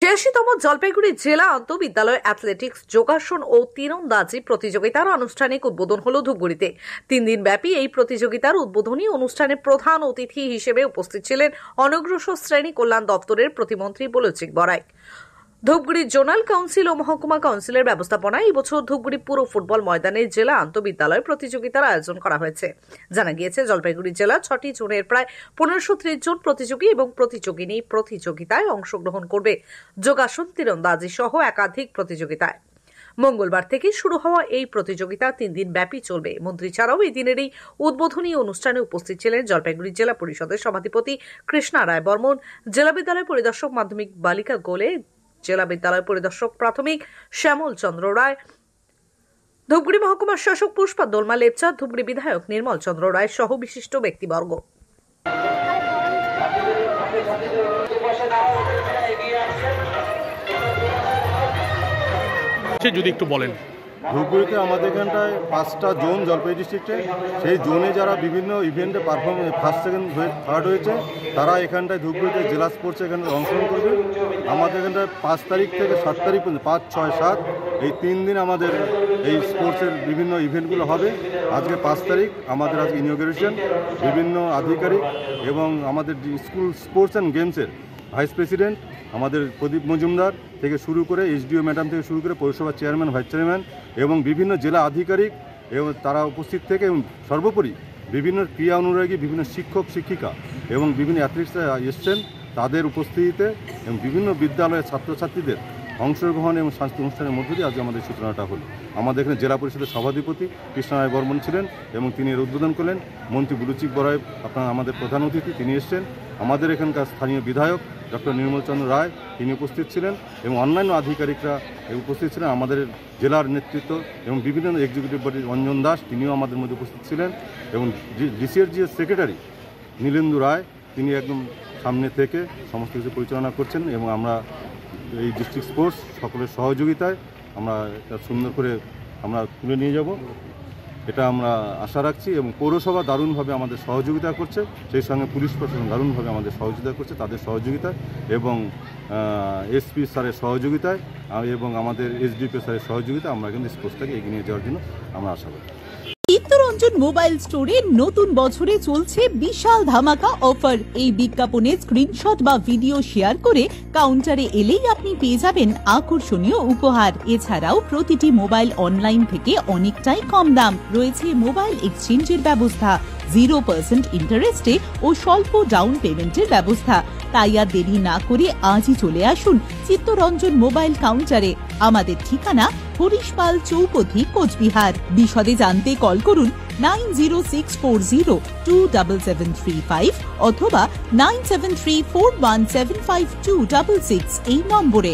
৮৬তম জলপাইগুড়ি জেলা আন্তঃবিদ্যালয় অ্যাথলেটিক্স, যোগাসন ও তীরন্দাজি প্রতিযোগিতার আনুষ্ঠানিক উদ্বোধন হলো ধূপগুড়িতে। 3 দিন ব্যাপী এই প্রতিযোগিতার উদ্বোধনী অনুষ্ঠানে প্রধান অতিথি হিসেবে উপস্থিত ছিলেন অনগ্রসর শ্রেণী কল্যাণ দপ্তরের প্রতিমন্ত্রী বলচিক বড়াইক। ধূপগুড়ি জোনাল কাউন্সিল ও মহকুমা কাউন্সিলের ব্যবস্থাপনায় এই বছর ধূপগুড়ি পুরো ফুটবল ময়দানে জেলা আন্তঃবিদ্যালয় প্রতিযোগিতার আয়োজন করা হয়েছে। জানা গিয়েছে, জলপাইগুড়ি জেলা 6টি জোনের প্রায় 1530 জন প্রতিযোগী এবং প্রতিযোগিনী প্রতিযোগিতায় অংশগ্রহণ করবে। যোগাসন, তীরন্দাজি সহ একাধিক প্রতিযোগিতায় মঙ্গলবার থেকে শুরু হওয়া এই প্রতিযোগিতা 3 দিন ব্যাপী চলবে। মন্ত্রী ছাড়াও এই দিনের এই উদ্বোধনী অনুষ্ঠানে উপস্থিত ছিলেন জলপাইগুড়ি জেলা পরিষদের সভাধিপতি কৃষ্ণা রায় বর্মন, জেলা বিদ্যালয় পরিদর্শক মাধ্যমিক বালিকা গোলে, জেলা বিদ্যালয় পরিদর্শক প্রাথমিক শ্যামল চন্দ্র রায়, ধূপগুড়ি মহকুমার শাসক পুষ্পা দোলমা লেপচা, ধূপগুড়ি বিধায়ক নির্মল চন্দ্র রায় সহ বিশিষ্ট ব্যক্তিবর্গ। যদি একটু বলেন। ধূপগুড়িতে আমাদের এখানটায় 5টা জোন জলপাইগুড়ি ডিস্ট্রিক্টে, সেই জোনে যারা বিভিন্ন ইভেন্টে ফার্স্ট সেকেন্ড থার্ড হয়েছে তারা এখানটায় ধূপগুড়িতে জেলা স্পোর্টসে এখানে অংশগ্রহণ করবে। আমাদের এখানটায় 5 তারিখ থেকে 7 তারিখ পর্যন্ত 5, 6, 7 এই 3 দিন আমাদের এই স্পোর্টসের বিভিন্ন ইভেন্টগুলো হবে। আজকে 5 তারিখ আমাদের আজকে ইনঅগ্রেশন, বিভিন্ন আধিকারিক এবং আমাদের স্কুল স্পোর্টস অ্যান্ড গেমসের ভাইস প্রেসিডেন্ট আমাদের প্রদীপ মজুমদার থেকে শুরু করে এসডিও ম্যাডাম থেকে শুরু করে পৌরসভার চেয়ারম্যান, ভাইস চেয়ারম্যান এবং বিভিন্ন জেলা আধিকারিক এবং তারা উপস্থিত থেকে এবং সর্বোপরি বিভিন্ন ক্রীড়া অনুরাগী, বিভিন্ন শিক্ষক শিক্ষিকা এবং বিভিন্ন অ্যাথলিটসরা এসছেন। তাদের উপস্থিতিতে এবং বিভিন্ন বিদ্যালয়ের ছাত্রছাত্রীদের অংশগ্রহণ এবং সাংস্কৃতিক অনুষ্ঠানের মধ্য দিয়ে আজকে আমাদের সূচনাটা হলো। আমাদের এখানে জেলা পরিষদের সভাধিপতি কৃষ্ণা রায় বর্মন ছিলেন এবং তিনি এর উদ্বোধন করলেন। মন্ত্রী বলচিক বড়াইক আপনারা আমাদের প্রধান অতিথি, তিনি এসছেন। আমাদের এখানকার স্থানীয় বিধায়ক ডক্টর নির্মল চন্দ্র রায় তিনি উপস্থিত ছিলেন এবং অন্যান্য আধিকারিকরা উপস্থিত ছিলেন। আমাদের জেলার নেতৃত্ব এবং বিভিন্ন এক্সিকিউটিভ বডির অঞ্জন দাস তিনিও আমাদের মধ্যে উপস্থিত ছিলেন এবং ডিসিআরজিএর সেক্রেটারি নীলেন্দু রায় তিনি একদম সামনে থেকে সমস্ত কিছু পরিচালনা করছেন এবং আমরা এই ডিস্ট্রিক্ট স্পোর্টস সকলের সহযোগিতায় আমরা এটা সুন্দর করে আমরা তুলে নিয়ে যাব, এটা আমরা আশা রাখছি। এবং পৌরসভা দারুণভাবে আমাদের সহযোগিতা করছে, সেই সঙ্গে পুলিশ প্রশাসন দারুণভাবে আমাদের সহযোগিতা করছে, তাদের সহযোগিতায় এবং এসপি স্যারের সহযোগিতায় এবং আমাদের এসডিপি স্যারের সহযোগিতায় আমরা কিন্তু স্পোর্টসটাকে এগিয়ে নিয়ে যাওয়ার জন্য আমরা আশা করি। চিত্তরঞ্জন মোবাইল স্টোরে নতুন বছরে চলছে বিশাল ধামাকা অফার। এই বিজ্ঞাপনের স্ক্রিনশট বা ভিডিও শেয়ার করে কাউন্টারে এলেই আপনি পেয়ে যাবেন আকর্ষণীয় উপহার। এছাড়াও প্রতিটি মোবাইল অনলাইন থেকে অনেকটাই কম দাম। রয়েছে মোবাইল এক্সচেঞ্জের ব্যবস্থা, 0% ইন্টারেস্টে ও স্বল্প ডাউন পেমেন্টের ব্যবস্থা। তাই আর দেরি না করে আজই চলে আসুন চিত্তরঞ্জন মোবাইল কাউন্টারে। আমাদের ঠিকানা হরিশপাল চৌপথি, কোচবিহার। বিশদে জানতে কল করুন 9064027735 অথবা 9734175266 এই নম্বরে।